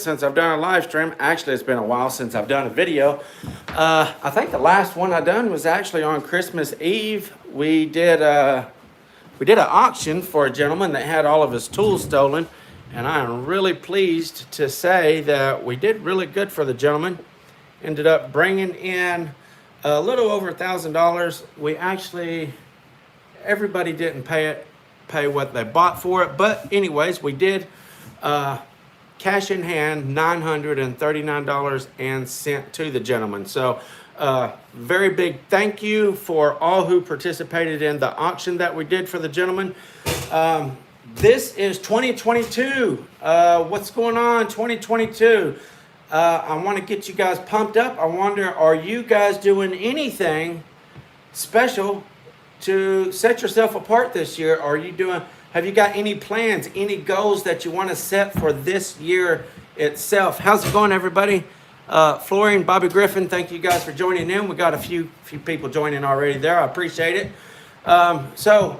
since I've done a live stream. Actually, it's been a while since I've done a video. I think the last one I done was actually on Christmas Eve. We did an auction for a gentleman that had all of his tools stolen, and I am really pleased to say that we did really good for the gentleman. Ended up bringing in a little over $1,000. We actually, everybody didn't pay what they bought for it, but anyways, we did cash in hand $939 and sent to the gentleman. So very big thank you for all who participated in the auction that we did for the gentleman. This is 2022. What's going on 2022? I want to get you guys pumped up. I wonder, are you guys doing anything special to set yourself apart this year? Have you got any plans, any goals that you want to set for this year itself? How's it going, everybody? Florian, Bobby Griffin, thank you guys for joining in. We got a few people joining already there. I appreciate it. So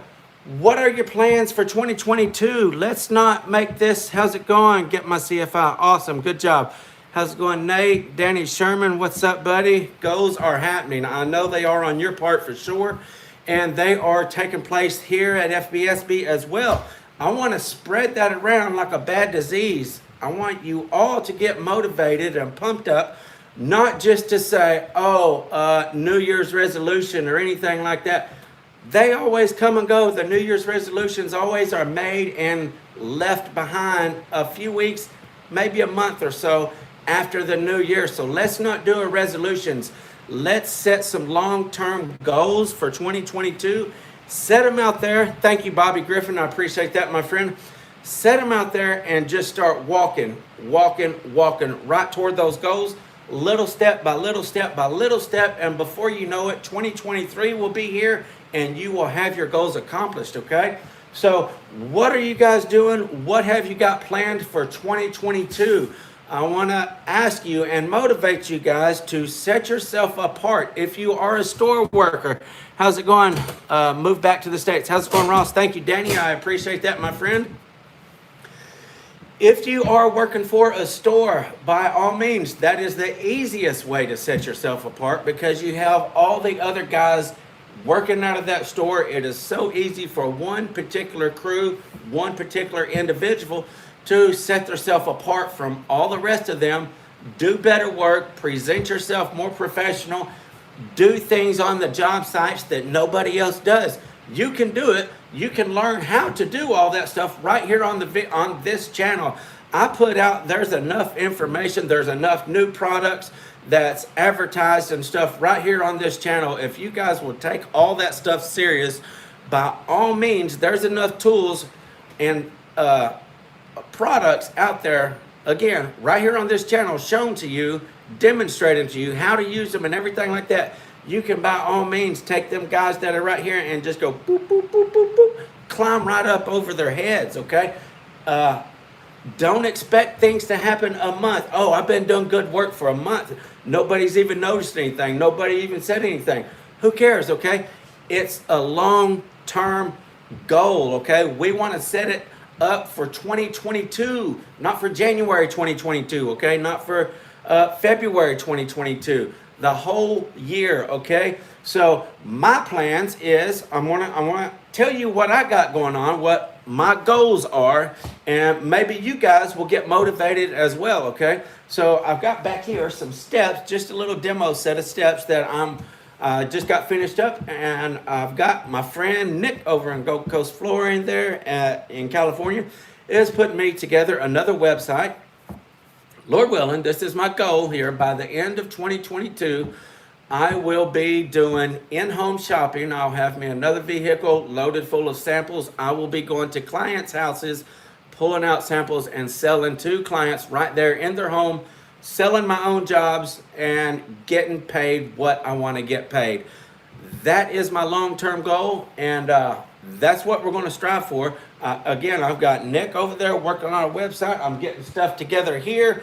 what are your plans for 2022? Let's not make this, how's it going? Get my CFI. Awesome. Good job. How's it going, Nate? Danny Sherman, what's up, buddy? Goals are happening. I know they are on your part for sure, and they are taking place here at FBSB as well. I want to spread that around like a bad disease. I want you all to get motivated and pumped up, not just to say, oh, New Year's resolution or anything like that. They always come and go. The New Year's resolutions always are made and left behind a few weeks, maybe a month or so after the new year. So let's not do a resolutions. Let's set some long-term goals for 2022. Set them out there. Thank you, Bobby Griffin. I appreciate that, my friend. Set them out there and just start walking right toward those goals, little step by little step by little step. And before you know it, 2023 will be here and you will have your goals accomplished, okay? So what are you guys doing? What have you got planned for 2022? I want to ask you and motivate you guys to set yourself apart. If you are a store worker, how's it going? Move back to the States. How's it going, Ross? Thank you, Danny. I appreciate that, my friend. If you are working for a store, by all means, that is the easiest way to set yourself apart because you have all the other guys working out of that store. It is so easy for one particular crew, one particular individual to set themselves apart from all the rest of them, do better work, present yourself more professional, do things on the job sites that nobody else does. You can do it. You can learn how to do all that stuff right here on this channel. I put out, there's enough information, there's enough new products that's advertised and stuff right here on this channel. If you guys will take all that stuff serious, by all means, there's enough tools and products out there, again, right here on this channel, shown to you, demonstrated to you how to use them and everything like that. You can by all means take them guys that are right here and just go boop, boop, boop, boop, boop, climb right up over their heads, okay? Don't expect things to happen a month. Oh, I've been doing good work for a month. Nobody's even noticed anything. Nobody even said anything. Who cares, okay? It's a long-term goal, okay? We want to set it up for 2022, not for January 2022, okay? Not for February 2022, the whole year, okay? So my plans is I want to tell you what I got going on, what my goals are, and maybe you guys will get motivated as well, okay? So I've got back here some steps, just a little demo set of steps that I'm just got finished up, and I've got my friend Nick over in Gold Coast Flooring there in California is putting me together another website. Lord willing, this is my goal here. By the end of 2022, I will be doing in-home shopping. I'll have me another vehicle loaded full of samples. I will be going to clients' houses, pulling out samples and selling to clients right there in their home, selling my own jobs and getting paid what I want to get paid. That is my long-term goal, and that's what we're going to strive for. Again, I've got Nick over there working on a website. I'm getting stuff together here,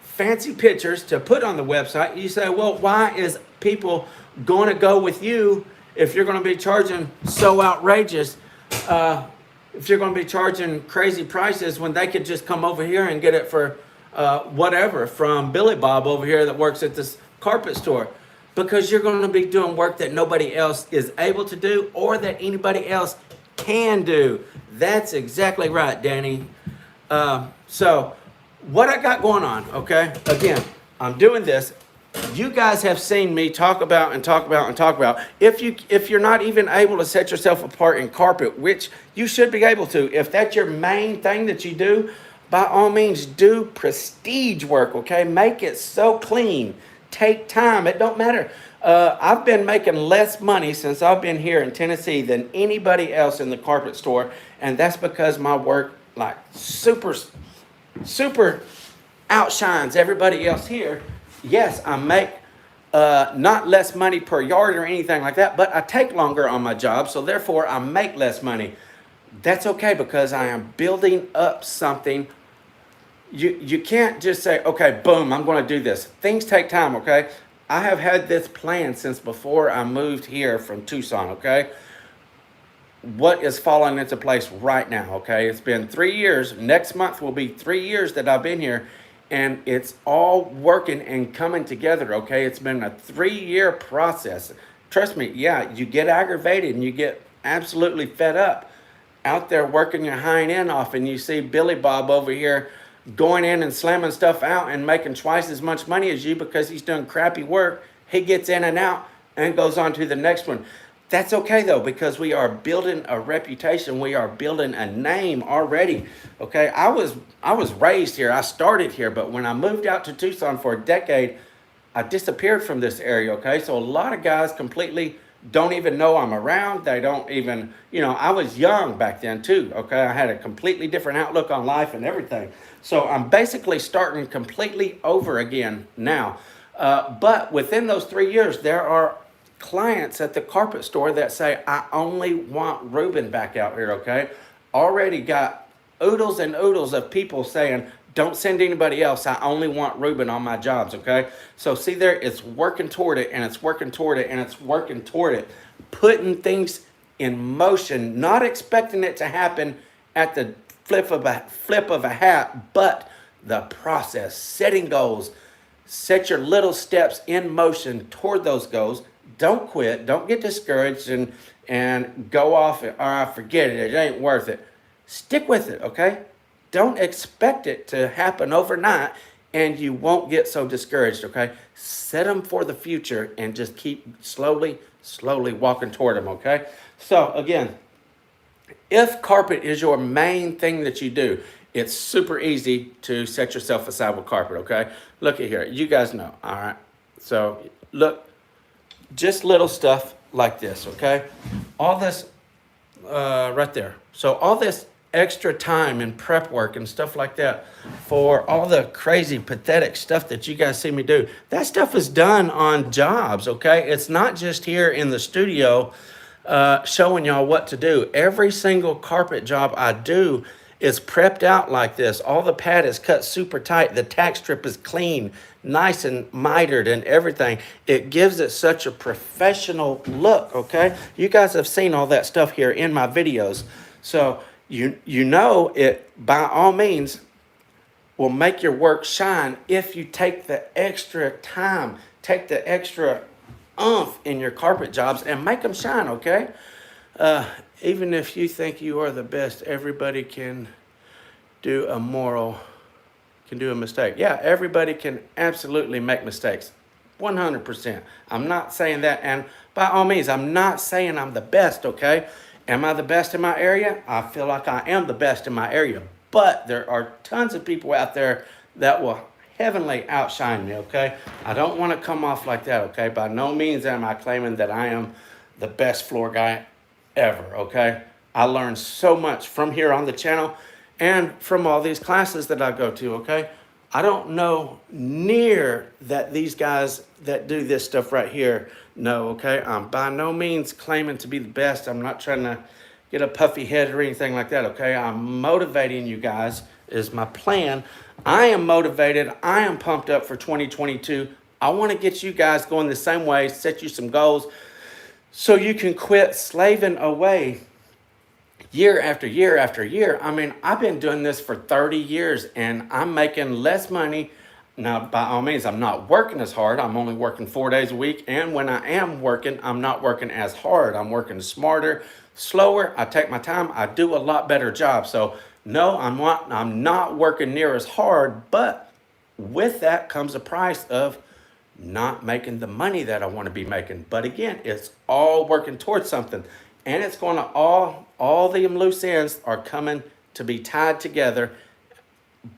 fancy pictures to put on the website. You say, well, why is people going to go with you if you're going to be charging so outrageous? If you're going to be charging crazy prices when they could just come over here and get it for whatever, from Billy Bob over here that works at this carpet store, because you're going to be doing work that nobody else is able to do or that anybody else can do. That's exactly right, Danny. So what I got going on, okay? Again, I'm doing this. You guys have seen me talk about and talk about and talk about. If you're not even able to set yourself apart in carpet, which you should be able to, if that's your main thing that you do, by all means do prestige work, okay? Make it so clean. Take time. It don't matter. I've been making less money since I've been here in Tennessee than anybody else in the carpet store, and that's because my work like super outshines everybody else here. Yes, I make not less money per yard or anything like that, but I take longer on my job, so therefore I make less money. That's okay because I am building up something. You can't just say, okay, boom, I'm going to do this. Things take time, okay? I have had this plan since before I moved here from Tucson, okay? What is falling into place right now, okay? It's been 3 years. Next month will be 3 years that I've been here, and it's all working and coming together, okay? It's been a 3-year process. Trust me, yeah, you get aggravated and you get absolutely fed up out there working your hind end off, and you see Billy Bob over here going in and slamming stuff out and making twice as much money as you because he's doing crappy work. He gets in and out and goes on to the next one. That's okay though, because we are building a reputation. We are building a name already. Okay, I was raised here. I started here, but when I moved out to Tucson for a decade, I disappeared from this area. Okay, so a lot of guys completely don't even know I'm around. They don't even, I was young back then too. Okay, I had a completely different outlook on life and everything. So I'm basically starting completely over again now. But within those 3 years, there are clients at the carpet store that say, I only want Ruben back out here, okay? Already got oodles and oodles of people saying, don't send anybody else. I only want Ruben on my jobs, okay? So see there, it's working toward it, and it's working toward it, and it's working toward it. Putting things in motion, not expecting it to happen at the flip of a hat, but the process, setting goals, set your little steps in motion toward those goals. Don't quit. Don't get discouraged and go off or I forget it. It ain't worth it. Stick with it, okay? Don't expect it to happen overnight and you won't get so discouraged, okay? Set them for the future and just keep slowly walking toward them, okay? So again, if carpet is your main thing that you do, it's super easy to set yourself aside with carpet, okay? Look at here. You guys know, all right? So look, just little stuff like this, okay? All this right there. So all this extra time and prep work and stuff like that for all the crazy, pathetic stuff that you guys see me do, that stuff is done on jobs, okay? It's not just here in the studio showing y'all what to do. Every single carpet job I do is prepped out like this. All the pad is cut super tight. The tack strip is clean, nice and mitered and everything. It gives it such a professional look, okay? You guys have seen all that stuff here in my videos. So you know it, by all means, will make your work shine if you take the extra time, take the extra oomph in your carpet jobs and make them shine, okay? Even if you think you are the best, everybody can do a mistake. Yeah, everybody can absolutely make mistakes. 100%. I'm not saying that, and by all means, I'm not saying I'm the best, okay? Am I the best in my area? I feel like I am the best in my area, but there are tons of people out there that will heavenly outshine me, okay? I don't want to come off like that, okay? By no means am I claiming that I am the best floor guy ever, okay? I learned so much from here on the channel and from all these classes that I go to, okay? I don't know near that these guys that do this stuff right here know, okay? I'm by no means claiming to be the best. I'm not trying to get a puffy head or anything like that, okay? I'm motivating you guys is my plan. I am motivated. I am pumped up for 2022. I want to get you guys going the same way, set you some goals so you can quit slaving away year after year after year. I mean, I've been doing this for 30 years and I'm making less money. Now, by all means, I'm not working as hard. I'm only working 4 days a week. And when I am working, I'm not working as hard. I'm working smarter, slower. I take my time. I do a lot better job. So no, I'm not working near as hard, but with that comes a price of not making the money that I want to be making. But again, it's all working towards something. And it's going to all the loose ends are coming to be tied together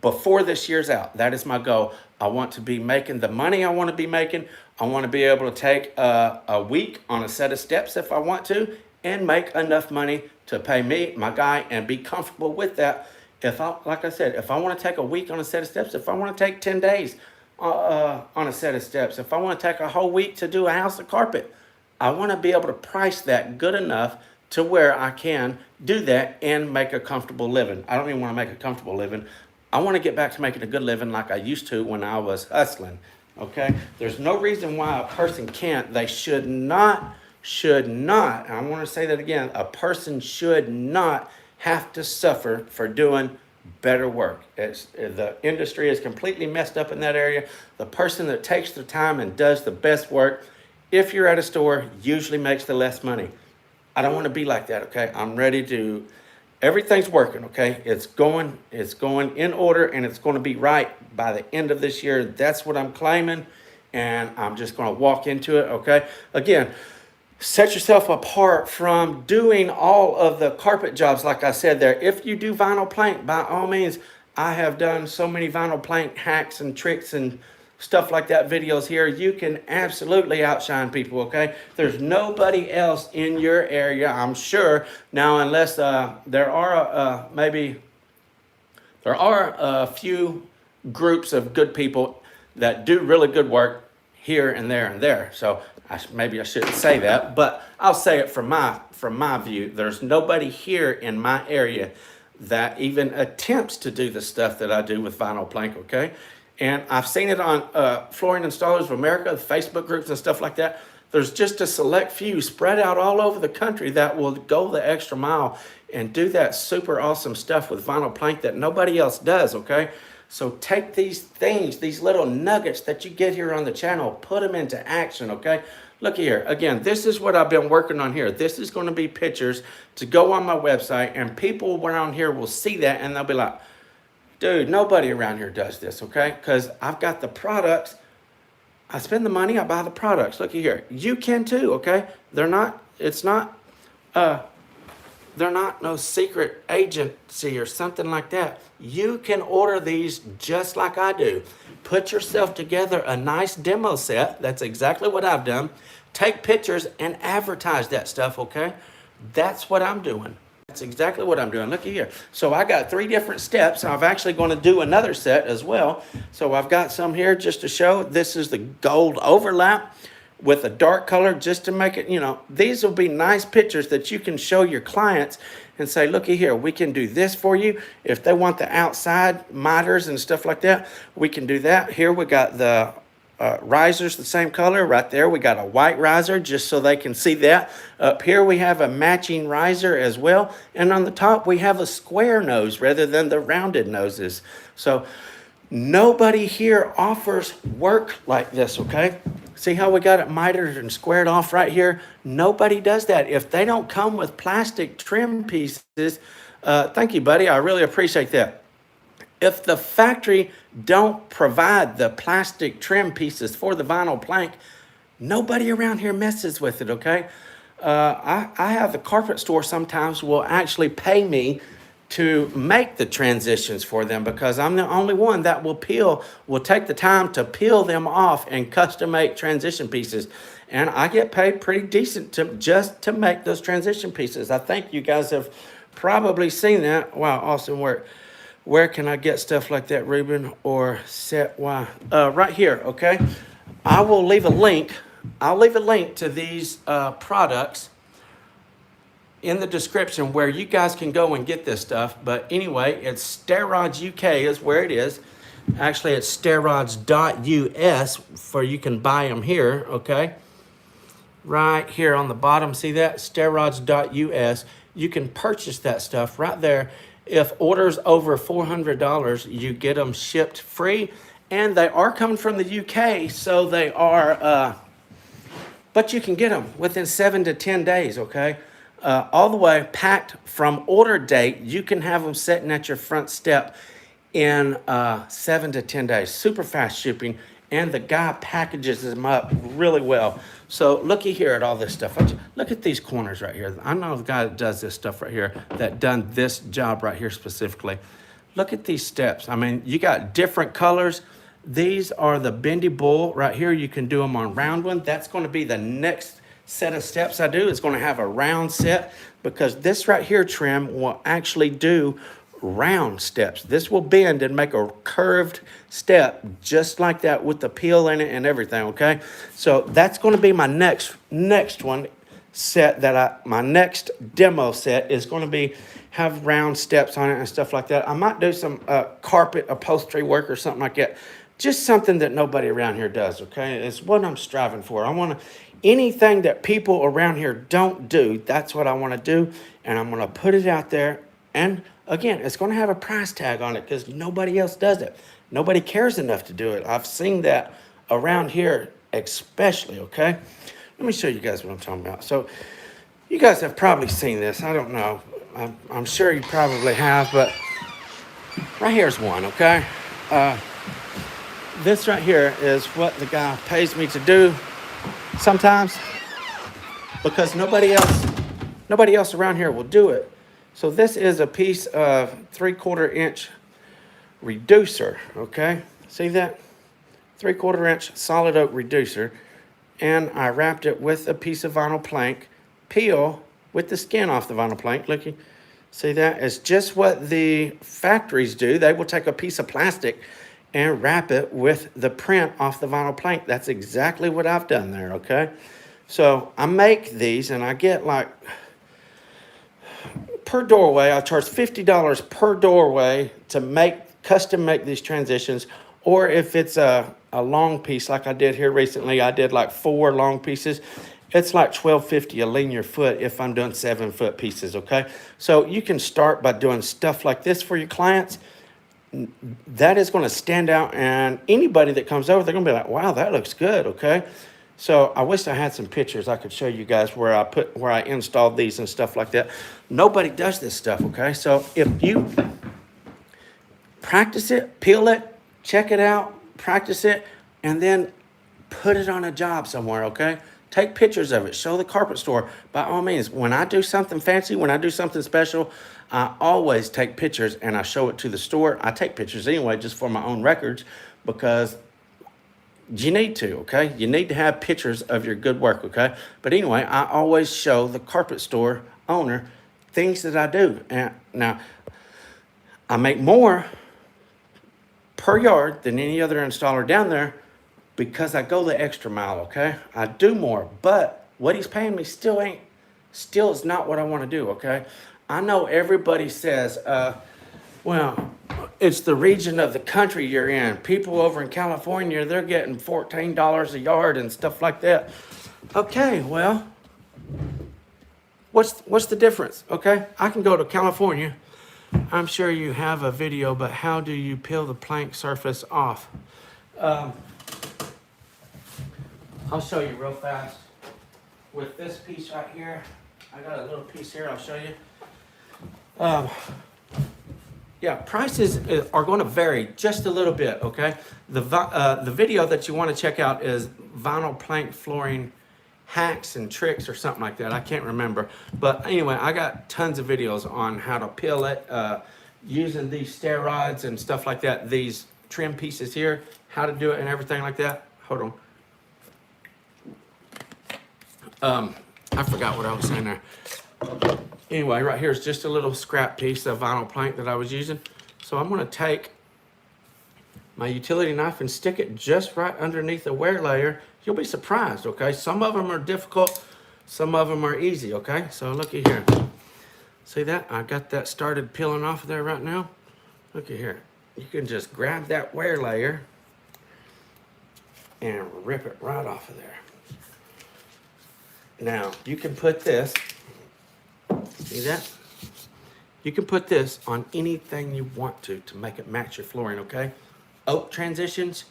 before this year's out. That is my goal. I want to be making the money I want to be making. I want to be able to take a week on a set of steps if I want to and make enough money to pay me, my guy, and be comfortable with that. Like I said, if I want to take a week on a set of steps, if I want to take 10 days on a set of steps, if I want to take a whole week to do a house of carpet, I want to be able to price that good enough to where I can do that and make a comfortable living. I don't even want to make a comfortable living. I want to get back to making a good living like I used to when I was hustling, okay? There's no reason why a person can't. They should not, and I want to say that again, a person should not have to suffer for doing better work. The industry is completely messed up in that area. The person that takes the time and does the best work, if you're at a store, usually makes the less money. I don't want to be like that, okay? I'm ready to, everything's working, okay? It's going in order, and it's going to be right by the end of this year. That's what I'm claiming, and I'm just going to walk into it, okay? Again, set yourself apart from doing all of the carpet jobs, like I said there. If you do vinyl plank, by all means, I have done so many vinyl plank hacks and tricks and stuff like that videos here. You can absolutely outshine people, okay? There's nobody else in your area, I'm sure. Now, unless there are a few groups of good people that do really good work here and there and there. So maybe I shouldn't say that, but I'll say it from my view. There's nobody here in my area that even attempts to do the stuff that I do with vinyl plank, okay? And I've seen it on Flooring Installers of America, Facebook groups and stuff like that. There's just a select few spread out all over the country that will go the extra mile and do that super awesome stuff with vinyl plank that nobody else does, okay? So take these things, these little nuggets that you get here on the channel, put them into action, okay? Look here, again, this is what I've been working on here. This is going to be pictures to go on my website, and people around here will see that and they'll be like, dude, nobody around here does this, okay? Because I've got the products. I spend the money, I buy the products. Look here. You can too, okay? They're not no secret agency or something like that. You can order these just like I do. Put yourself together a nice demo set. That's exactly what I've done. Take pictures and advertise that stuff, okay? That's what I'm doing. That's exactly what I'm doing. Look here. So I got 3 different steps. I'm actually going to do another set as well. So I've got some here just to show. This is the gold overlap with a dark color just to make it, you know, these will be nice pictures that you can show your clients and say, looky here, we can do this for you. If they want the outside miters and stuff like that, we can do that. Here we got the risers the same color right there. We got a white riser just so they can see that. Up here we have a matching riser as well. And on the top we have a square nose rather than the rounded noses. So nobody here offers work like this, okay? See how we got it mitered and squared off right here? Nobody does that. If they don't come with plastic trim pieces, thank you, buddy. I really appreciate that. If the factory don't provide the plastic trim pieces for the vinyl plank, nobody around here messes with it, okay? I have the carpet store sometimes will actually pay me to make the transitions for them because I'm the only one that will take the time to peel them off and custom make transition pieces. And I get paid pretty decent just to make those transition pieces. I think you guys have probably seen that. Wow, awesome work. Where can I get stuff like that, Ruben or Set Y? Right here, okay? I will leave a link. I'll leave a link to these products in the description where you guys can go and get this stuff. But anyway, it's Stair Rods UK is where it is. Actually, it's stairrods.us for you can buy them here, okay? Right here on the bottom, see that? stairrods.us. you can purchase that stuff right there. If orders over $400, you get them shipped free. And they are coming from the UK, so they are, but you can get them within 7 to 10 days, okay? All the way packed from order date. You can have them sitting at your front step in 7 to 10 days. Super fast shipping, and the guy packages them up really well. So looky here at all this stuff. Look at these corners right here. I know the guy that does this stuff right here, that done this job right here specifically. Look at these steps. I mean, you got different colors. These are the bendy bull right here. You can do them on round one. That's going to be the next set of steps I do. It's going to have a round set, because this right here trim will actually do round steps. This will bend and make a curved step just like that with the peel in it and everything, okay? So that's going to be my next one set that my next demo set is going to be have round steps on it and stuff like that. I might do some carpet upholstery work or something like that. Just something that nobody around here does, okay? It's what I'm striving for. I want to, anything that people around here don't do, that's what I want to do, and I'm going to put it out there. And again, it's going to have a price tag on it because nobody else does it. Nobody cares enough to do it. I've seen that around here especially, okay? Let me show you guys what I'm talking about. So you guys have probably seen this. I don't know. I'm sure you probably have, but right here's one, okay? This right here is what the guy pays me to do sometimes, because nobody else around here will do it. So this is a piece of 3/4 inch reducer, okay? See that? 3/4 inch solid oak reducer. And I wrapped it with a piece of vinyl plank, peel with the skin off the vinyl plank. Looky, see that? It's just what the factories do. They will take a piece of plastic and wrap it with the print off the vinyl plank. That's exactly what I've done there, okay? So I make these, and I get like, per doorway, I charge $50 per doorway to custom make these transitions. Or if it's a long piece like I did here recently, I did like 4 long pieces. It's like $12.50 a linear foot if I'm doing 7-foot pieces, okay? So you can start by doing stuff like this for your clients. That is going to stand out, and anybody that comes over, they're going to be like, wow, that looks good, okay? So I wish I had some pictures I could show you guys where I installed these and stuff like that. Nobody does this stuff, okay? So if you practice it, peel it, check it out, practice it, and then put it on a job somewhere, okay? Take pictures of it. Show the carpet store. By all means, when I do something fancy, when I do something special, I always take pictures and I show it to the store. I take pictures anyway just for my own records, because you need to, okay? You need to have pictures of your good work, okay? But anyway, I always show the carpet store owner things that I do. And now, I make more per yard than any other installer down there because I go the extra mile, okay? I do more, but what he's paying me still is not what I want to do, okay? I know everybody says, well, it's the region of the country you're in. People over in California, they're getting $14 a yard and stuff like that. Okay, well, what's the difference, okay? I can go to California. I'm sure you have a video, but how do you peel the plank surface off? I'll show you real fast. With this piece right here, I got a little piece here, I'll show you. Yeah, prices are going to vary just a little bit, okay? The video that you want to check out is vinyl plank flooring hacks and tricks or something like that. I can't remember. But anyway, I got tons of videos on how to peel it, using these stair rods and stuff like that. These trim pieces here, how to do it and everything like that. Hold on. I forgot what I was saying there. Anyway, right here is just a little scrap piece of vinyl plank that I was using. So I'm going to take my utility knife and stick it just right underneath the wear layer. You'll be surprised, okay? Some of them are difficult, some of them are easy, okay? So look at here. See that? I got that started peeling off of there right now. Look at here. You can just grab that wear layer and rip it right off of there. Now, you can put this See that? You can put this on anything you want to make it match your flooring, okay? Oak transitions,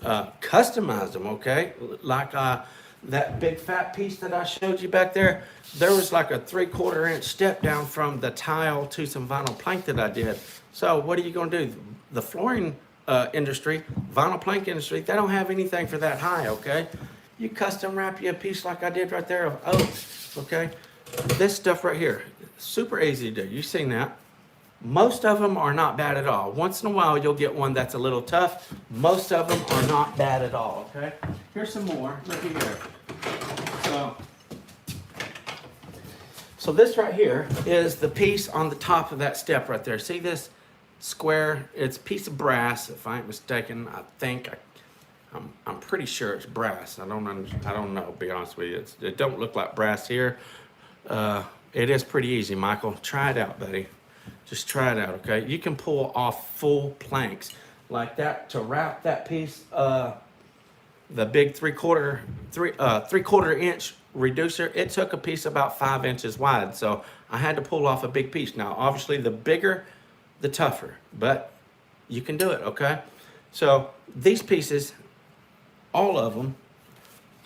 customize them, okay? Like that big fat piece that I showed you back there, there was like a 3/4 inch step down from the tile to some vinyl plank that I did. So what are you gonna do? The flooring industry, vinyl plank industry, they don't have anything for that high, okay? You custom wrap you a piece like I did right there of oak, okay? This stuff right here, super easy to do. You've seen that. Most of them are not bad at all. Once in a while, you'll get one that's a little tough. Most of them are not bad at all, okay? Here's some more. Looky here. So this right here is the piece on the top of that step right there. See this square? It's a piece of brass, if I ain't mistaken. I'm pretty sure it's brass. I don't know, to be honest with you. It don't look like brass here. It is pretty easy, Michael. Try it out, buddy. Just try it out, okay? You can pull off full planks like that to wrap that piece, the big 3/4 inch reducer. It took a piece about 5 inches wide, so I had to pull off a big piece. Now, obviously, the bigger, the tougher, but you can do it, okay? So these pieces, all of them,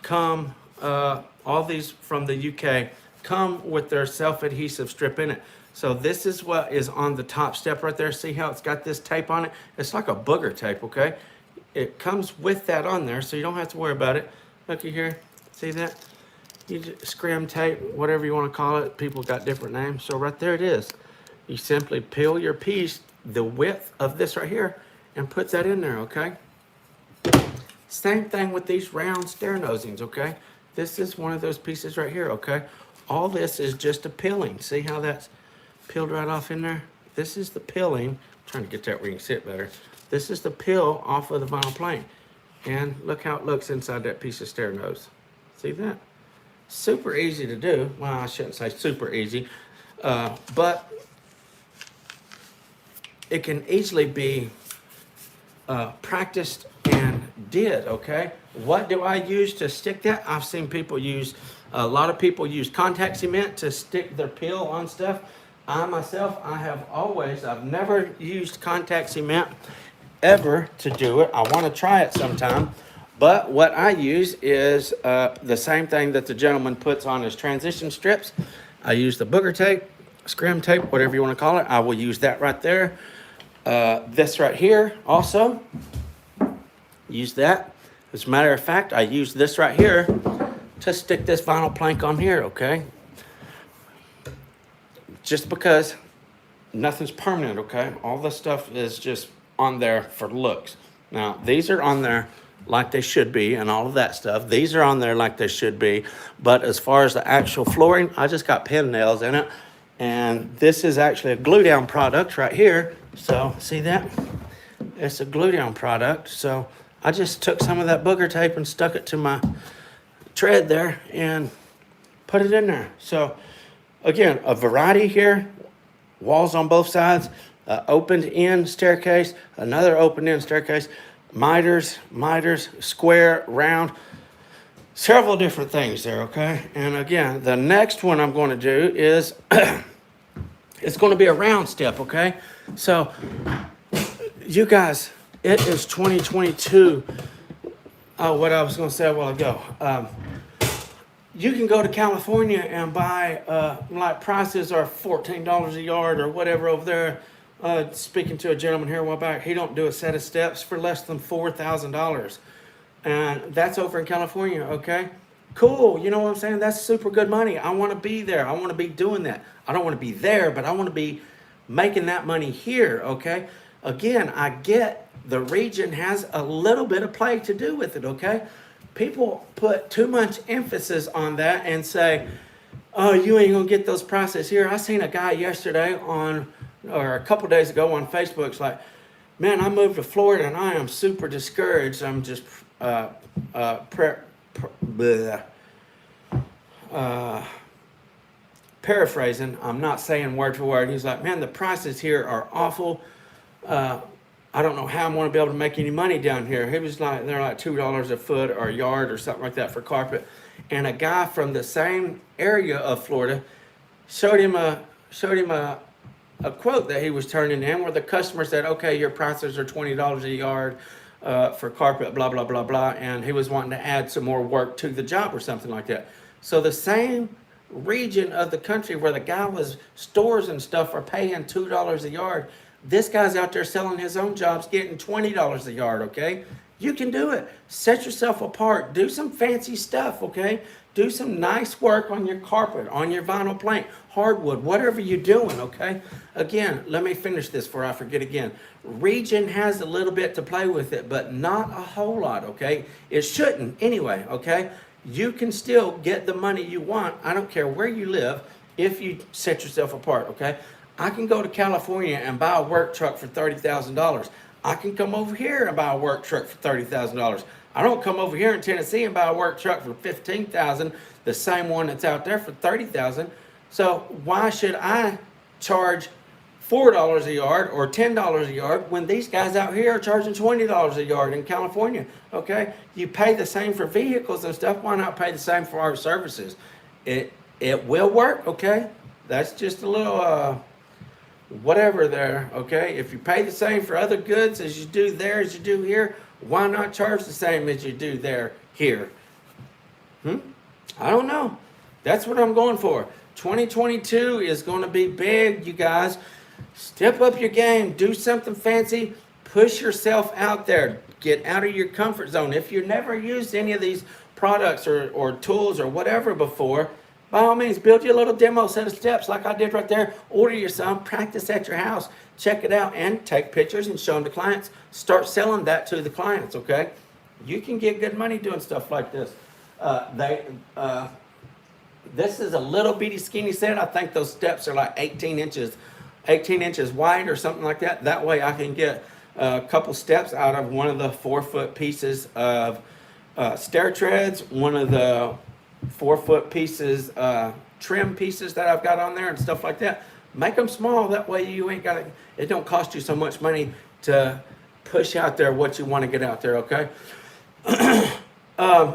come, all these from the UK, come with their self-adhesive strip in it. So this is what is on the top step right there. See how it's got this tape on it? It's like a booger tape, okay? It comes with that on there, so you don't have to worry about it. Looky here, see that? You just scrim tape, whatever you want to call it. People got different names. So right there it is. You simply peel your piece the width of this right here and put that in there, okay? Same thing with these round stair nosings, okay? This is one of those pieces right here, okay? All this is just a peeling. See how that's peeled right off in there? This is the peeling. I'm trying to get that where you can sit better. This is the peel off of the vinyl plank. And look how it looks inside that piece of stair nose. See that? Super easy to do. Well, I shouldn't say super easy, but it can easily be practiced and did, okay? What do I use to stick that? I've seen people use, a lot of people use contact cement to stick their peel on stuff. I myself, I've never used contact cement ever to do it. I want to try it sometime. But what I use is the same thing that the gentleman puts on his transition strips. I use the booger tape, scrim tape, whatever you want to call it. I will use that right there. This right here also, use that. As a matter of fact, I use this right here to stick this vinyl plank on here, okay? Just because nothing's permanent, okay? All this stuff is just on there for looks. Now, these are on there like they should be and all of that stuff. These are on there like they should be. But as far as the actual flooring, I just got pin nails in it. And this is actually a glue down product right here. So, see that? It's a glue down product. So, I just took some of that booger tape and stuck it to my tread there and put it in there. So, again, a variety here. Walls on both sides. Opened in staircase. Another opened in staircase. Miters, square, round. Several different things there, okay? And again, the next one I'm going to do is, it's going to be a round step, okay? So, you guys, it is 2022. Oh, what I was going to say a while ago. You can go to California and buy, like prices are $14 a yard or whatever over there. Speaking to a gentleman here a while back, he don't do a set of steps for less than $4,000. And that's over in California, okay? Cool, you know what I'm saying? That's super good money. I want to be there. I want to be doing that. I don't want to be there, but I want to be making that money here, okay? Again, I get the region has a little bit of play to do with it, okay? People put too much emphasis on that and say, oh, you ain't gonna get those prices here. I seen a guy yesterday or a couple days ago on Facebook. It's like, man, I moved to Florida and I am super discouraged. I'm just paraphrasing. I'm not saying word for word. He's like, man, the prices here are awful. I don't know how I'm going to be able to make any money down here. He was like, they're like $2 a foot or a yard or something like that for carpet. And a guy from the same area of Florida showed him showed him a quote that he was turning in where the customer said, okay, your prices are $20 a yard for carpet, blah, blah, blah, blah. And he was wanting to add some more work to the job or something like that. So the same region of the country where the guy was, stores and stuff are paying $2 a yard, this guy's out there selling his own jobs, getting $20 a yard, okay? You can do it. Set yourself apart. Do some fancy stuff, okay? Do some nice work on your carpet, on your vinyl plank, hardwood, whatever you're doing, okay? Again, let me finish this before I forget again. Region has a little bit to play with it, but not a whole lot, okay? It shouldn't anyway, okay? You can still get the money you want. I don't care where you live if you set yourself apart, okay? I can go to California and buy a work truck for $30,000. I can come over here and buy a work truck for $30,000. I don't come over here in Tennessee and buy a work truck for $15,000, the same one that's out there for $30,000. So why should I charge $4 a yard or $10 a yard when these guys out here are charging $20 a yard in California? Okay, you pay the same for vehicles and stuff. Why not pay the same for our services? It will work. Okay, that's just a little whatever there. Okay, if you pay the same for other goods as you do there as you do here, why not charge the same as you do there here? I don't know. That's what I'm going for. 2022 is going to be big, you guys. Step up your game. Do something fancy. Push yourself out there. Get out of your comfort zone. If you've never used any of these products or tools or whatever before, by all means, build you a little demo set of steps like I did right there. Order you some. Practice at your house. Check it out and take pictures and show them to clients. Start selling that to the clients, okay? You can get good money doing stuff like this. This is a little bitty skinny set. I think those steps are like 18 inches wide or something like that. That way I can get a couple steps out of one of the 4-foot pieces of stair treads, one of the 4-foot pieces, trim pieces that I've got on there and stuff like that. Make them small. That way you ain't got it don't cost you so much money to push out there what you want to get out there, okay?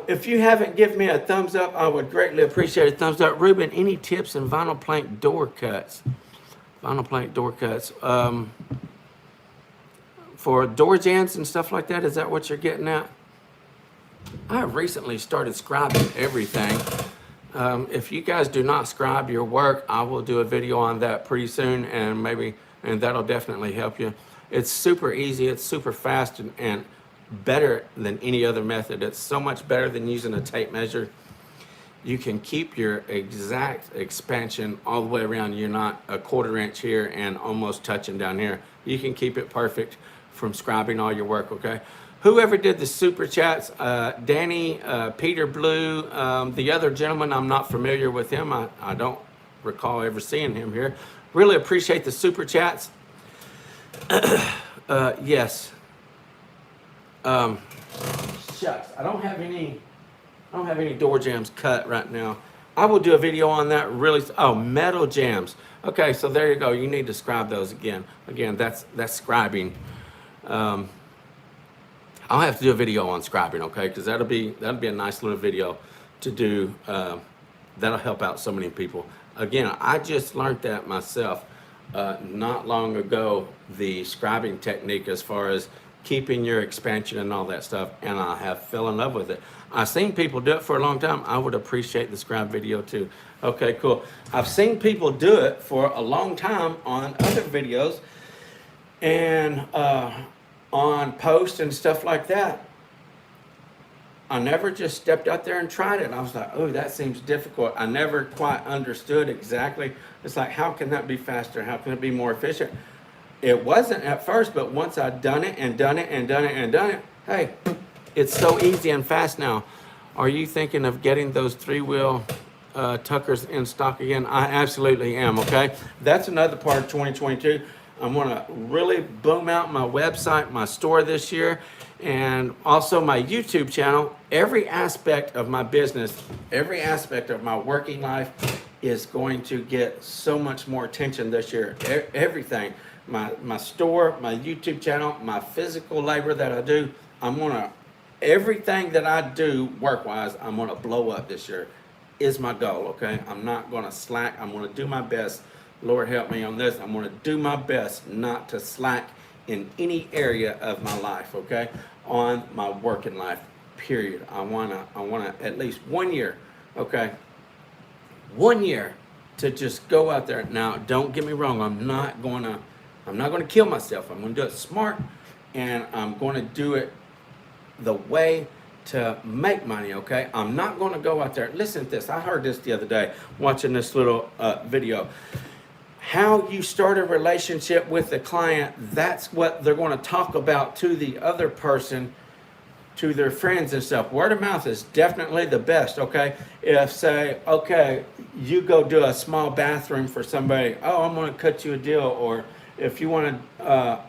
If you haven't given me a thumbs up, I would greatly appreciate a thumbs up. Ruben, any tips in vinyl plank door cuts? Vinyl plank door cuts. For door jambs and stuff like that, is that what you're getting at? I recently started scribing everything. If you guys do not scribe your work, I will do a video on that pretty soon, and that'll definitely help you. It's super easy, it's super fast, and better than any other method. It's so much better than using a tape measure. You can keep your exact expansion all the way around. You're not a 1/4 inch here and almost touching down here. You can keep it perfect from scribing all your work, okay? Whoever did the super chats, Danny, Peter Blue, the other gentleman, I'm not familiar with him. I don't recall ever seeing him here. Really appreciate the super chats. Yes. Shucks, I don't have any door jambs cut right now. I will do a video on that really. Oh, metal jambs. Okay, so there you go. You need to scribe those again. Again, that's scribing. I'll have to do a video on scribing, okay? Because that'll be a nice little video to do. That'll help out so many people. Again, I just learned that myself not long ago. The scribing technique, as far as keeping your expansion and all that stuff, and I have fell in love with it. I've seen people do it for a long time. I would appreciate the scribe video too. Okay, cool. I've seen people do it for a long time on other videos and on posts and stuff like that. I never just stepped out there and tried it. I was like, oh, that seems difficult. I never quite understood exactly. It's like, how can that be faster? How can it be more efficient? It wasn't at first, but once I'd done it and done it and done it and done it, hey, it's so easy and fast now. Are you thinking of getting those 3-wheel tuckers in stock again? I absolutely am, okay? That's another part of 2022. I'm gonna really boom out my website, my store this year, and also my YouTube channel. Every aspect of my business, every aspect of my working life is going to get so much more attention this year. Everything. My store, my YouTube channel, my physical labor that I do, everything that I do work-wise, I'm gonna blow up this year, is my goal, okay? I'm not gonna slack. I'm gonna do my best Lord help me on this. I'm going to do my best not to slack in any area of my life, okay? On my working life, period. I wanna at least 1 year, okay? 1 year to just go out there. Now, don't get me wrong. I'm not gonna kill myself. I'm gonna do it smart, and I'm gonna do it the way to make money, okay? I'm not gonna go out there. Listen to this. I heard this the other day watching this little video. How you start a relationship with the client, that's what they're going to talk about to the other person, to their friends and stuff. Word of mouth is definitely the best, okay? If, say, okay, you go do a small bathroom for somebody, oh, I'm going to cut you a deal, or if you want to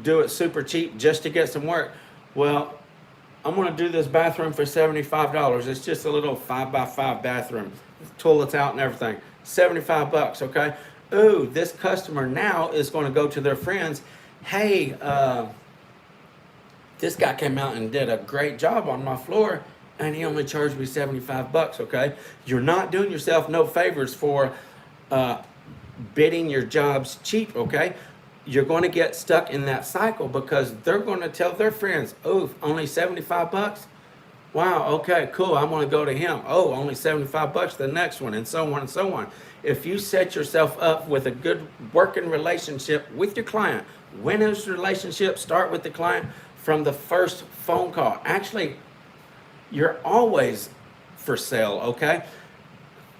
do it super cheap just to get some work, well, I'm going to do this bathroom for $75. It's just a little 5x5 bathroom, toilets out and everything. $75, okay? Ooh, this customer now is going to go to their friends. Hey, this guy came out and did a great job on my floor, and he only charged me $75, okay? You're not doing yourself no favors for bidding your jobs cheap, okay? You're going to get stuck in that cycle because they're going to tell their friends, oh, only $75? Wow, okay, cool, I'm going to go to him. Oh, only $75, the next one, and so on and so on. If you set yourself up with a good working relationship with your client, when those relationships start with the client from the first phone call. Actually, you're always for sale, okay?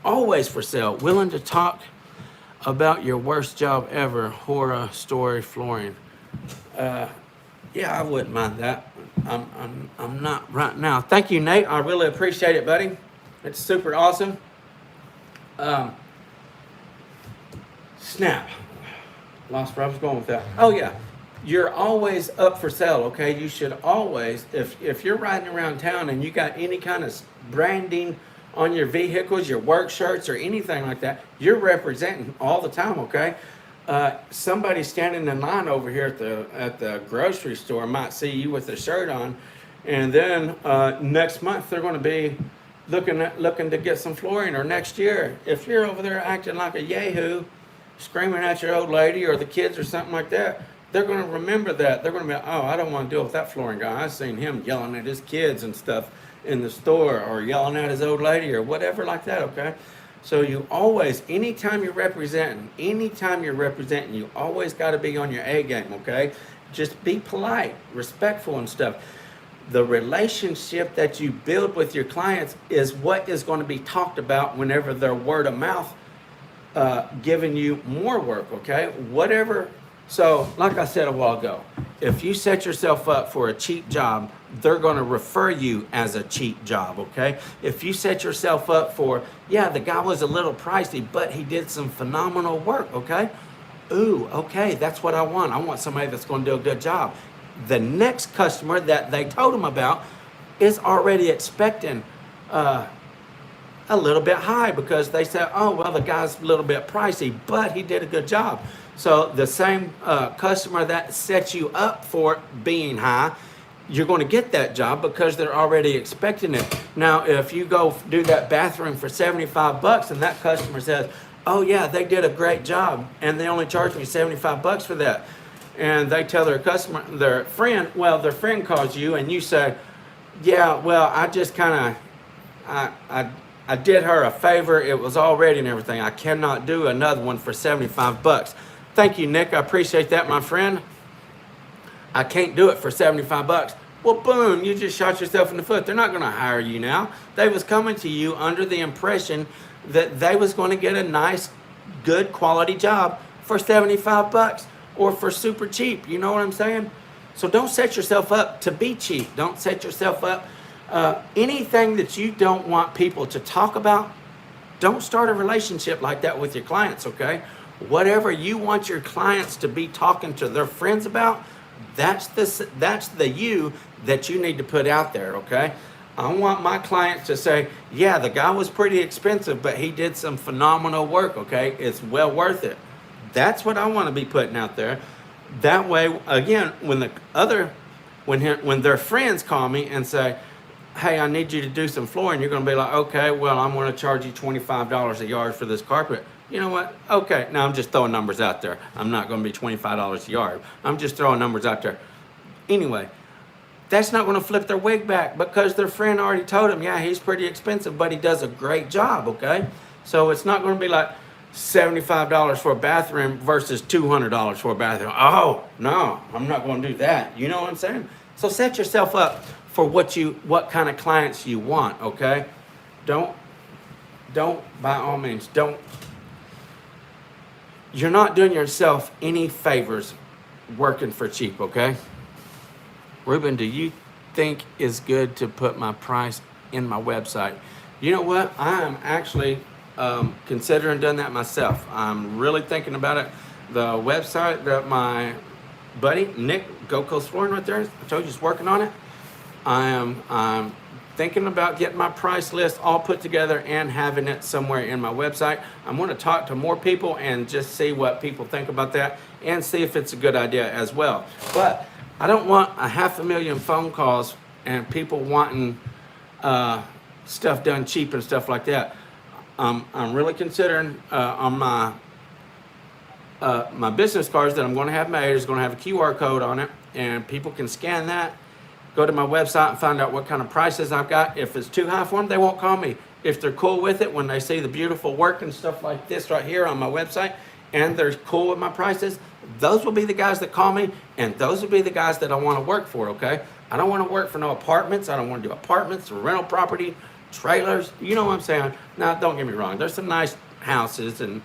Always for sale. Willing to talk about your worst job ever, horror story flooring. Yeah, I wouldn't mind that. I'm not right now. Thank you, Nate. I really appreciate it, buddy. It's super awesome. Snap. Lost where I was going with that. Oh yeah, you're always up for sale. Okay, you should always, if you're riding around town and you got any kind of branding on your vehicles, your work shirts or anything like that, you're representing all the time. Okay. Somebody standing in line over here at the grocery store might see you with a shirt on, and then next month they're going to be looking to get some flooring, or next year if you're over there acting like a yahoo, screaming at your old lady or the kids or something like that, they're going to remember that. They're going to be, oh, I don't want to deal with that flooring guy. I've seen him yelling at his kids and stuff in the store, or yelling at his old lady or whatever like that. Okay. So you always, anytime you're representing, you always got to be on your A game, okay? Just be polite, respectful and stuff. The relationship that you build with your clients is what is going to be talked about whenever they're word of mouth giving you more work, okay? Whatever. So, like I said a while ago, if you set yourself up for a cheap job, they're going to refer you as a cheap job, okay? If you set yourself up for, yeah, the guy was a little pricey, but he did some phenomenal work, okay? Ooh, okay, that's what I want. I want somebody that's going to do a good job. The next customer that they told them about is already expecting a little bit high, because they said, oh, well, the guy's a little bit pricey, but he did a good job. So the same customer that sets you up for being high, you're going to get that job because they're already expecting it. Now, if you go do that bathroom for $75 and that customer says, oh yeah, they did a great job and they only charged me $75 for that, and they tell their friend, well, their friend calls you and you say, yeah, well, I just kind of, I did her a favor. It was all ready and everything. I cannot do another one for $75. Thank you, Nick. I appreciate that, my friend. I can't do it for $75. Well, boom, you just shot yourself in the foot. They're not going to hire you now. They was coming to you under the impression that they was going to get a nice, good quality job for $75 or for super cheap. You know what I'm saying? So don't set yourself up to be cheap. Don't set yourself up. Anything that you don't want people to talk about, don't start a relationship like that with your clients, okay? Whatever you want your clients to be talking to their friends about, that's the you that you need to put out there, okay? I want my clients to say, yeah, the guy was pretty expensive, but he did some phenomenal work, okay? It's well worth it. That's what I want to be putting out there. That way, again, when their friends call me and say, hey, I need you to do some flooring, you're going to be like, okay, well, I'm going to charge you $25 a yard for this carpet. You know what? Okay, now I'm just throwing numbers out there. I'm not going to be $25 a yard. I'm just throwing numbers out there. Anyway, that's not going to flip their wig back because their friend already told them, yeah, he's pretty expensive, but he does a great job, okay? So it's not going to be like $75 for a bathroom versus $200 for a bathroom. Oh, no, I'm not going to do that. You know what I'm saying? So set yourself up for what kind of clients you want, okay? Don't, by all means, you're not doing yourself any favors working for cheap, okay? Ruben, do you think it's good to put my price in my website? You know what? I'm actually considering doing that myself. I'm really thinking about it. The website that my buddy, Nick, Go Coast Flooring right there, I told you he's working on it. I'm thinking about getting my price list all put together and having it somewhere in my website. I'm going to talk to more people and just see what people think about that and see if it's a good idea as well. But I don't want 500,000 phone calls and people wanting stuff done cheap and stuff like that. I'm really considering on my business cards that I'm going to have made is going to have a QR code on it, and people can scan that, go to my website and find out what kind of prices I've got. If it's too high for them, they won't call me. If they're cool with it, when they see the beautiful work and stuff like this right here on my website, and they're cool with my prices, those will be the guys that call me, and those will be the guys that I want to work for, okay? I don't want to work for no apartments. I don't want to do apartments or rental property, trailers. You know what I'm saying? Now, don't get me wrong. There's some nice houses and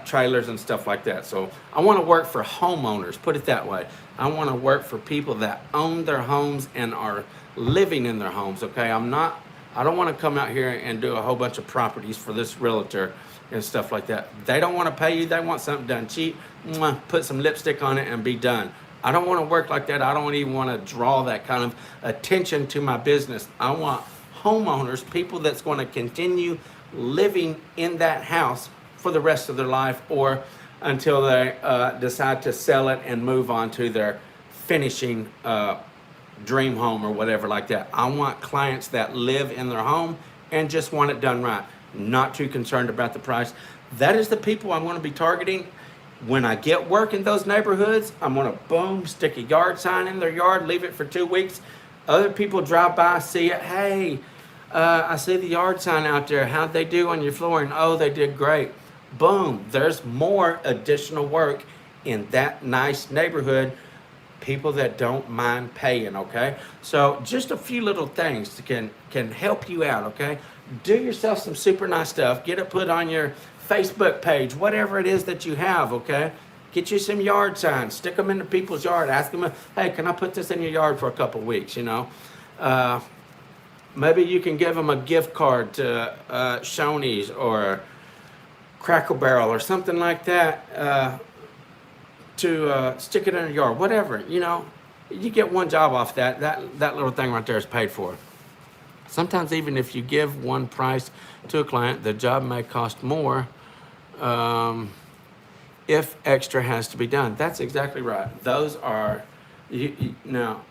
trailers and stuff like that. So I want to work for homeowners, put it that way. I want to work for people that own their homes and are living in their homes, okay? I don't want to come out here and do a whole bunch of properties for this realtor and stuff like that. They don't want to pay you. They want something done cheap. Put some lipstick on it and be done. I don't want to work like that. I don't even want to draw that kind of attention to my business. I want homeowners, people that's going to continue living in that house for the rest of their life or until they decide to sell it and move on to their finishing dream home or whatever like that. I want clients that live in their home and just want it done right, not too concerned about the price. That is the people I'm going to be targeting. When I get work in those neighborhoods, I'm going to boom, stick a yard sign in their yard, leave it for 2 weeks. Other people drive by, see it. Hey, I see the yard sign out there. How'd they do on your flooring? Oh, they did great. Boom, there's more additional work in that nice neighborhood. People that don't mind paying, okay? So just a few little things that can help you out, okay? Do yourself some super nice stuff. Get it put on your Facebook page, whatever it is that you have, okay? Get you some yard signs. Stick them into people's yard. Ask them, hey, can I put this in your yard for a couple weeks, you know? Maybe you can give them a gift card to Shoney's or Cracker Barrel or something like that to stick it in your yard, whatever, you know. You get one job off that little thing right there is paid for. Sometimes even if you give one price to a client, the job may cost more if extra has to be done. That's exactly right. Those are, now,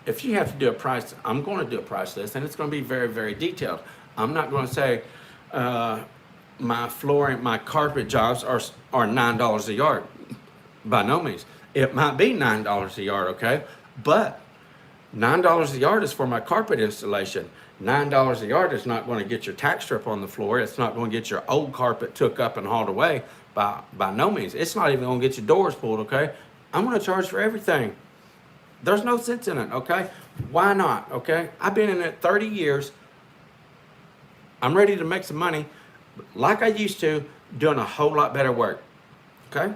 if you have to do a price, I'm going to do a price list, and it's going to be very, very detailed. I'm not going to say my flooring, my carpet jobs are $9 a yard. By no means. It might be $9 a yard, okay? But $9 a yard is for my carpet installation. $9 a yard is not going to get your tack strip on the floor. It's not going to get your old carpet took up and hauled away. By no means. It's not even going to get your doors pulled, okay? I'm going to charge for everything. There's no sense in it, okay? Why not, okay? I've been in it 30 years. I'm ready to make some money like I used to, doing a whole lot better work, okay?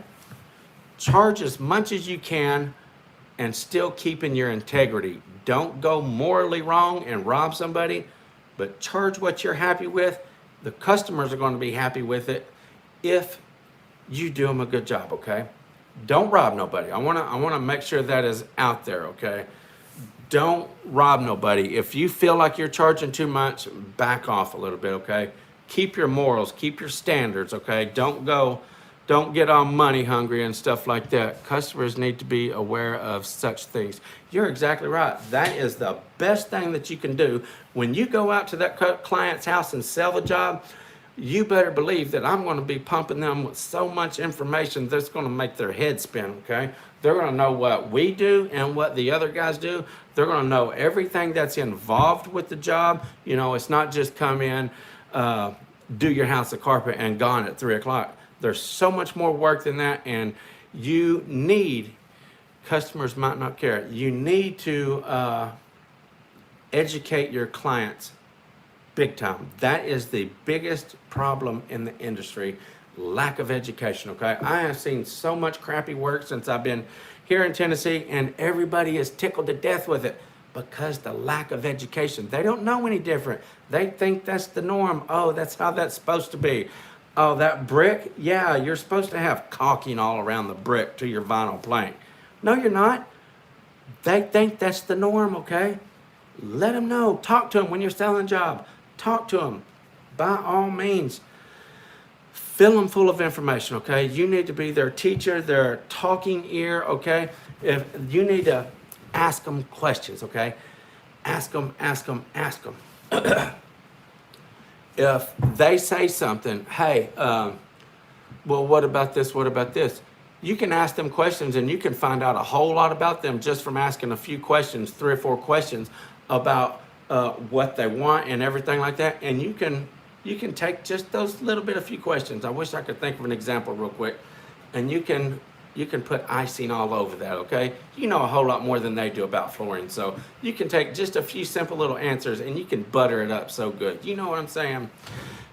Charge as much as you can and still keeping your integrity. Don't go morally wrong and rob somebody, but charge what you're happy with. The customers are going to be happy with it if you do them a good job, okay? Don't rob nobody. I want to make sure that is out there, okay? Don't rob nobody. If you feel like you're charging too much, back off a little bit, okay? Keep your morals, keep your standards, okay? Don't get all money hungry and stuff like that. Customers need to be aware of such things. You're exactly right. That is the best thing that you can do. When you go out to that client's house and sell the job, you better believe that I'm going to be pumping them with so much information that's going to make their head spin, okay? They're going to know what we do and what the other guys do. They're going to know everything that's involved with the job. You know, it's not just come in, do your house of carpet and gone at 3 o'clock. There's so much more work than that, and you need, customers might not care, you need to educate your clients big time. That is the biggest problem in the industry, lack of education, okay? I have seen so much crappy work since I've been here in Tennessee, and everybody is tickled to death with it because the lack of education. They don't know any different. They think that's the norm. Oh, that's how that's supposed to be. Oh, that brick? Yeah, you're supposed to have caulking all around the brick to your vinyl plank. No, you're not. They think that's the norm, okay? Let them know. Talk to them when you're selling a job. Talk to them. By all means, fill them full of information, okay? You need to be their teacher, their talking ear, okay? If you need to ask them questions, okay? Ask them, ask them, ask them. If they say something, hey, well, what about this? What about this? You can ask them questions, and you can find out a whole lot about them just from asking a few questions, 3 or 4 questions about what they want and everything like that. And you can take just those little bit of few questions. I wish I could think of an example real quick. And you can put icing all over that, okay? You know a whole lot more than they do about flooring. So you can take just a few simple little answers and you can butter it up so good. You know what I'm saying?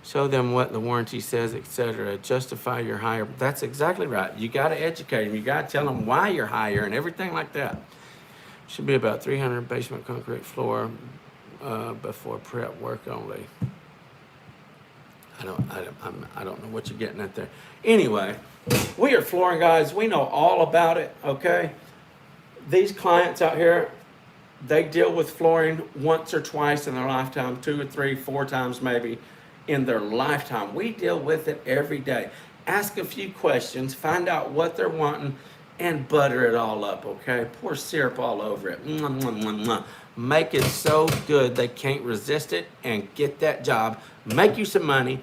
Show them what the warranty says, etc. Justify your hire. That's exactly right. You got to educate them. You got to tell them why you're higher and everything like that. Should be about 300 basement concrete floor before prep work only. I don't know what you're getting at there. Anyway, we are flooring guys. We know all about it, okay? These clients out here, they deal with flooring once or twice in their lifetime, 2 or 3, 4 times maybe in their lifetime. We deal with it every day. Ask a few questions, find out what they're wanting, and butter it all up, okay? Pour syrup all over it. Mwah, mwah, mwah, mwah. Make it so good they can't resist it and get that job. Make you some money.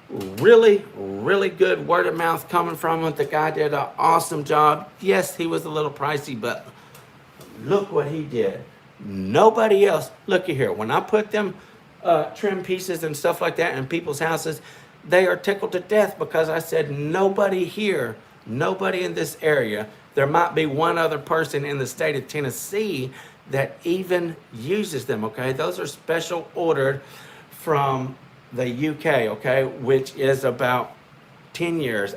Really, really good word of mouth coming from him. The guy did an awesome job. Yes, he was a little pricey, but look what he did. Nobody else. Looky here. When I put them trim pieces and stuff like that in people's houses, they are tickled to death because I said nobody here, nobody in this area. There might be one other person in the state of Tennessee that even uses them, okay? Those are special ordered from the UK, okay, which is about 10 years,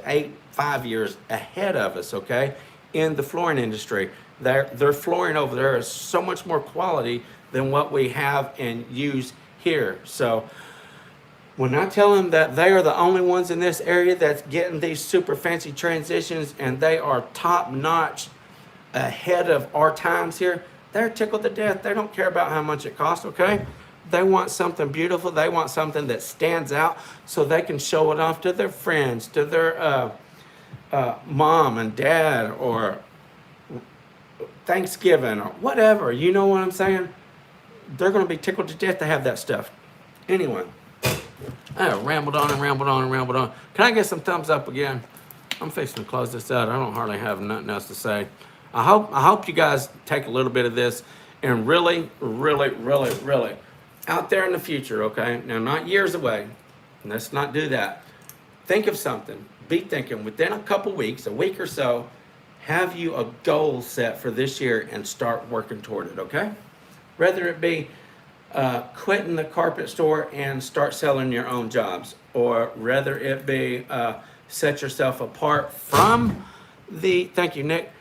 5 years ahead of us, okay, in the flooring industry. Their flooring over there is so much more quality than what we have and use here. So when I tell them that they are the only ones in this area that's getting these super fancy transitions and they are top notch ahead of our times here, they're tickled to death. They don't care about how much it costs, okay? They want something beautiful. They want something that stands out so they can show it off to their friends, to their mom and dad, or Thanksgiving, or whatever. You know what I'm saying? They're going to be tickled to death to have that stuff. Anyway, I have rambled on and rambled on and rambled on. Can I get some thumbs up again? I'm fixing to close this out. I don't hardly have nothing else to say. I hope you guys take a little bit of this and really, really, really, really out there in the future, okay? Now, not years away. Let's not do that. Think of something. Be thinking within a couple weeks, a week or so, have you a goal set for this year and start working toward it, okay? Whether it be quitting the carpet store and start selling your own jobs, or whether it be set yourself apart from the, thank you, Nick,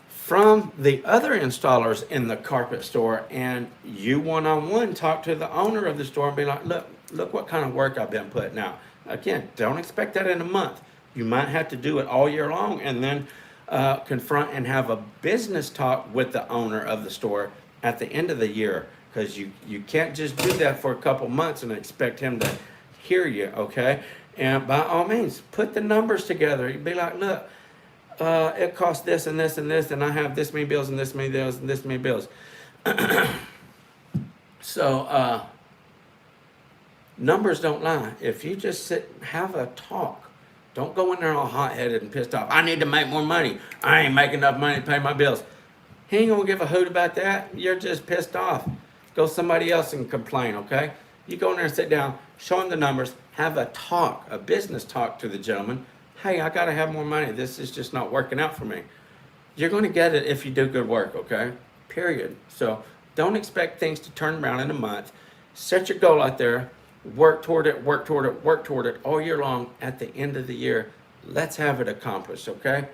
from the other installers in the carpet store, and you one-on-one talk to the owner of the store and be like, look what kind of work I've been putting out. Again, don't expect that in a month. You might have to do it all year long, and then confront and have a business talk with the owner of the store at the end of the year, because you can't just do that for a couple months and expect him to hear you, okay? And by all means, put the numbers together. You'd be like, look, it costs this and this and this, and I have this many bills and this many bills and this many bills. So Numbers don't lie. If you just sit and have a talk, don't go in there all hot-headed and pissed off. I need to make more money. I ain't making enough money to pay my bills. He ain't gonna give a hoot about that. You're just pissed off. Go somebody else and complain, okay? You go in there and sit down, show him the numbers, have a talk, a business talk to the gentleman. Hey, I gotta have more money. This is just not working out for me. You're gonna get it if you do good work, okay? Period. So don't expect things to turn around in a month. Set your goal out there, work toward it, work toward it, work toward it all year long. At the end of the year, let's have it accomplished, okay?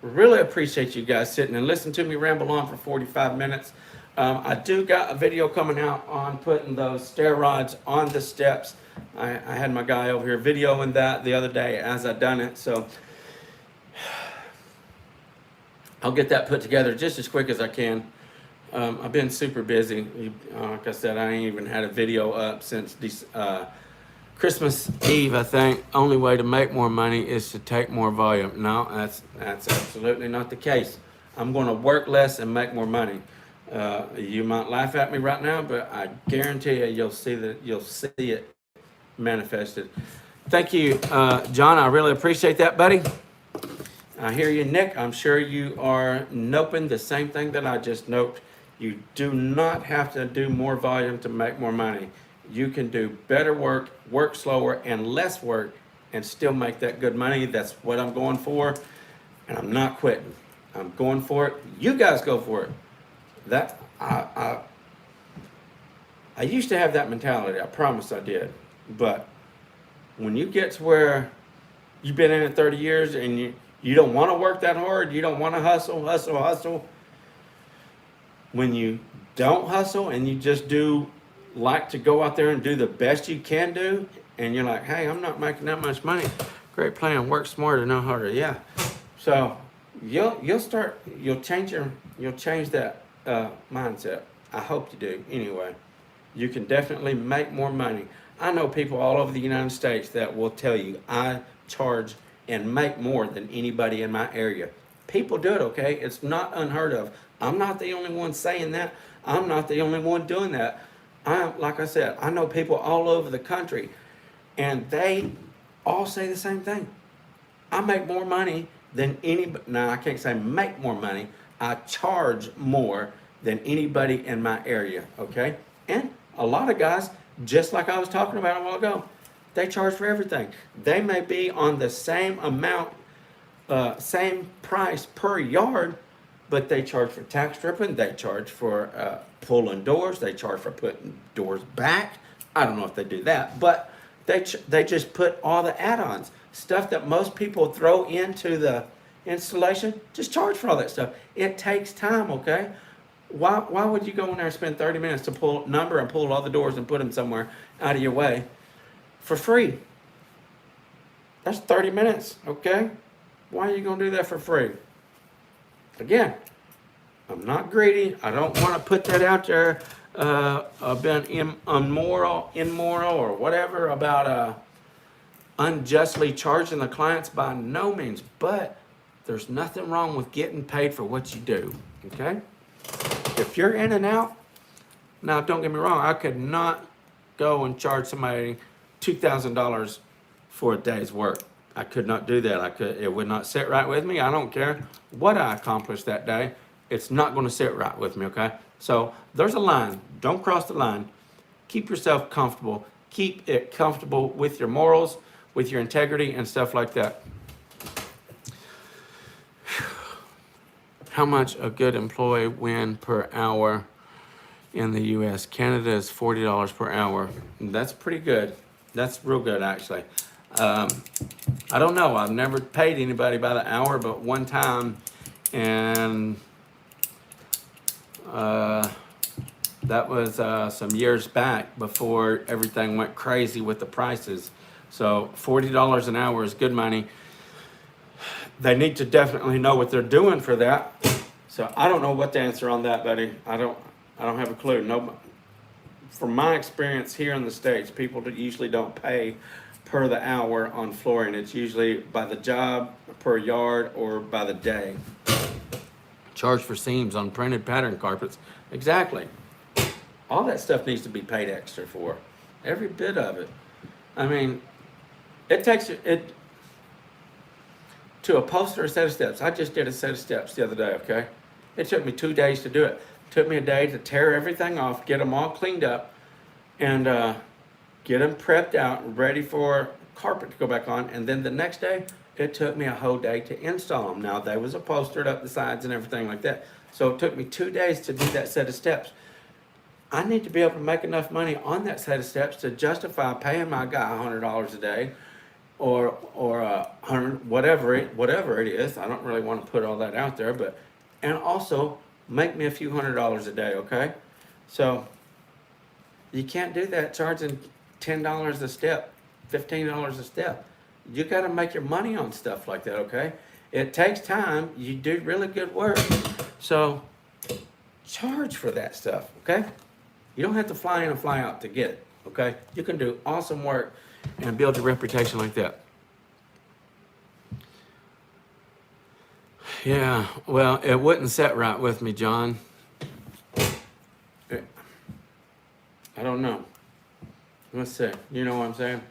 Really appreciate you guys sitting and listening to me ramble on for 45 minutes. I do got a video coming out on putting those stair rods on the steps. I had my guy over here videoing that the other day as I done it. So I'll get that put together just as quick as I can. I've been super busy. Like I said, I ain't even had a video up since Christmas Eve. I think only way to make more money is to take more volume. No, that's absolutely not the case. I'm going to work less and make more money. You might laugh at me right now, but I guarantee you, you'll see it manifested. Thank you, John. I really appreciate that, buddy. I hear you, Nick. I'm sure you are noping the same thing that I just noped. You do not have to do more volume to make more money. You can do better work, work slower, and less work, and still make that good money. That's what I'm going for, and I'm not quitting. I'm going for it. You guys go for it. That I used to have that mentality. I promise I did. But when you get to where you've been in it 30 years and you don't want to work that hard, you don't want to hustle. When you don't hustle and you just like to go out there and do the best you can do, and you're like, hey, I'm not making that much money. Great plan. Work smarter, not harder. Yeah. So you'll change that mindset. I hope you do. Anyway, you can definitely make more money. I know people all over the United States that will tell you I charge and make more than anybody in my area. People do it, okay? It's not unheard of. I'm not the only one saying that. I'm not the only one doing that. Like I said, I know people all over the country, and they all say the same thing. I make more money than anybody. Now, I can't say make more money. I charge more than anybody in my area, okay? And a lot of guys, just like I was talking about a while ago, they charge for everything. They may be on the same amount, same price per yard, but they charge for tack stripping, they charge for pulling doors, they charge for putting doors back. I don't know if they do that, but they just put all the add-ons. Stuff that most people throw into the installation, just charge for all that stuff. It takes time, okay? Why would you go in there and spend 30 minutes to pull all the doors and put them somewhere out of your way for free? That's 30 minutes, okay? Why are you going to do that for free? Again, I'm not greedy. I don't want to put that out there about immoral or whatever about unjustly charging the clients, by no means. But there's nothing wrong with getting paid for what you do, okay? If you're in and out, now don't get me wrong, I could not go and charge somebody $2,000 for a day's work. I could not do that. It would not sit right with me. I don't care what I accomplished that day. It's not going to sit right with me, okay? So there's a line. Don't cross the line. Keep yourself comfortable. Keep it comfortable with your morals, with your integrity, and stuff like that. How much a good employee win per hour in the U.S.? Canada is $40 per hour. That's pretty good. That's real good, actually. I don't know. I've never paid anybody by the hour, but one time, and that was some years back before everything went crazy with the prices. So $40 an hour is good money. They need to definitely know what they're doing for that. So I don't know what to answer on that, buddy. I don't have a clue. No, from my experience here in the States, people usually don't pay per the hour on flooring. It's usually by the job, per yard, or by the day. Charge for seams on printed pattern carpets. Exactly. All that stuff needs to be paid extra for. Every bit of it. I mean, it takes it to upholster a set of steps. I just did a set of steps the other day, okay? It took me 2 days to do it. It took me a day to tear everything off, get them all cleaned up, and get them prepped out, ready for carpet to go back on. And then the next day, it took me a whole day to install them. Now, they was upholstered up the sides and everything like that. So it took me 2 days to do that set of steps. I need to be able to make enough money on that set of steps to justify paying my guy $100 a day, or $100, whatever it is. I don't really want to put all that out there, but and also make me a few $100s a day, okay? So you can't do that charging $10 a step, $15 a step. You got to make your money on stuff like that, okay? It takes time. You do really good work, so charge for that stuff, okay? You don't have to fly in and fly out to get it, okay? You can do awesome work and build your reputation like that. Yeah, well, it wouldn't set right with me, John. I don't know. Let's see. You know what I'm saying?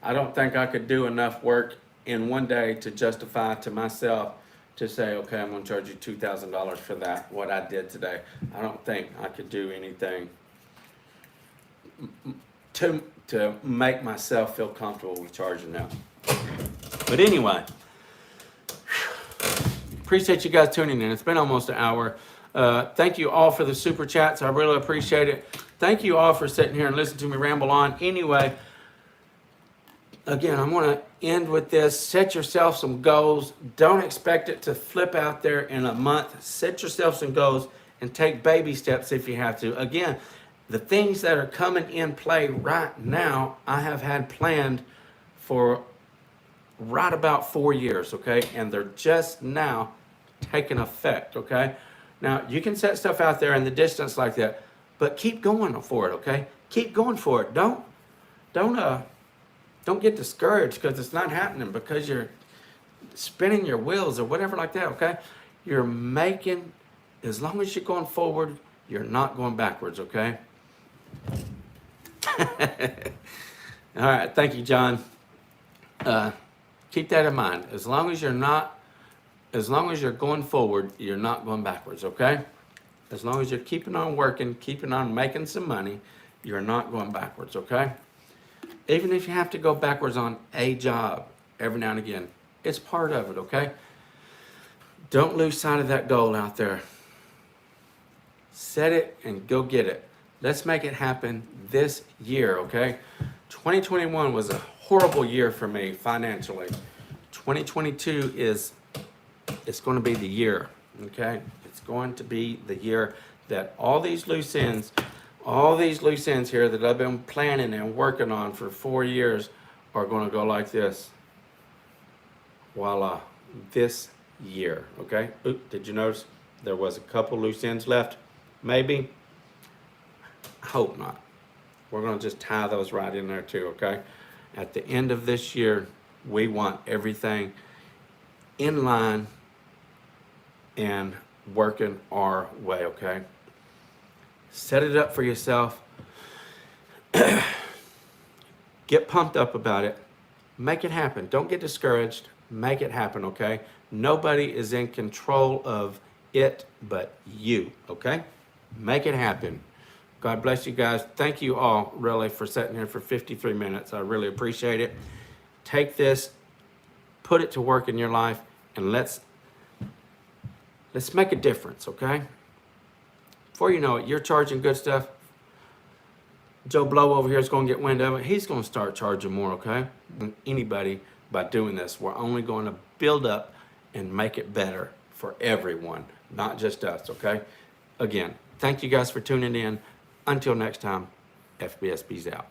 I don't think I could do enough work in one day to justify to myself to say, okay, I'm going to charge you $2,000 for that, what I did today. I don't think I could do anything to make myself feel comfortable with charging that. But anyway, appreciate you guys tuning in. It's been almost an hour. Thank you all for the super chats. I really appreciate it. Thank you all for sitting here and listening to me ramble on. Anyway, again, I'm going to end with this. Set yourself some goals. Don't expect it to flip out there in a month. Set yourself some goals and take baby steps if you have to. Again, the things that are coming in play right now, I have had planned for right about 4 years, okay? And they're just now taking effect, okay? Now, you can set stuff out there in the distance like that, but keep going for it, okay? Keep going for it. Don't get discouraged because it's not happening, because you're spinning your wheels or whatever like that, okay? You're making, as long as you're going forward, you're not going backwards, okay? All right, thank you, John. Keep that in mind. As long as you're going forward, you're not going backwards, okay? As long as you're keeping on working, keeping on making some money, you're not going backwards, okay? Even if you have to go backwards on a job every now and again, it's part of it, okay? Don't lose sight of that goal out there. Set it and go get it. Let's make it happen this year, okay? 2021 was a horrible year for me financially. 2022 it's going to be the year, okay? It's going to be the year that all these loose ends here that I've been planning and working on for 4 years are going to go like this. Voila, this year, okay? Oop, did you notice there was a couple loose ends left? Maybe. I hope not. We're going to just tie those right in there too, okay? At the end of this year, we want everything in line and working our way, okay? Set it up for yourself. Get pumped up about it. Make it happen. Don't get discouraged. Make it happen, okay? Nobody is in control of it but you, okay? Make it happen. God bless you guys. Thank you all, really, for sitting here for 53 minutes. I really appreciate it. Take this, put it to work in your life, and let's make a difference, okay? Before you know it, you're charging good stuff. Joe Blow over here is going to get wind of it. He's going to start charging more, okay? Than anybody by doing this. We're only going to build up and make it better for everyone, not just us, okay? Again, thank you guys for tuning in. Until next time, FBSB's out.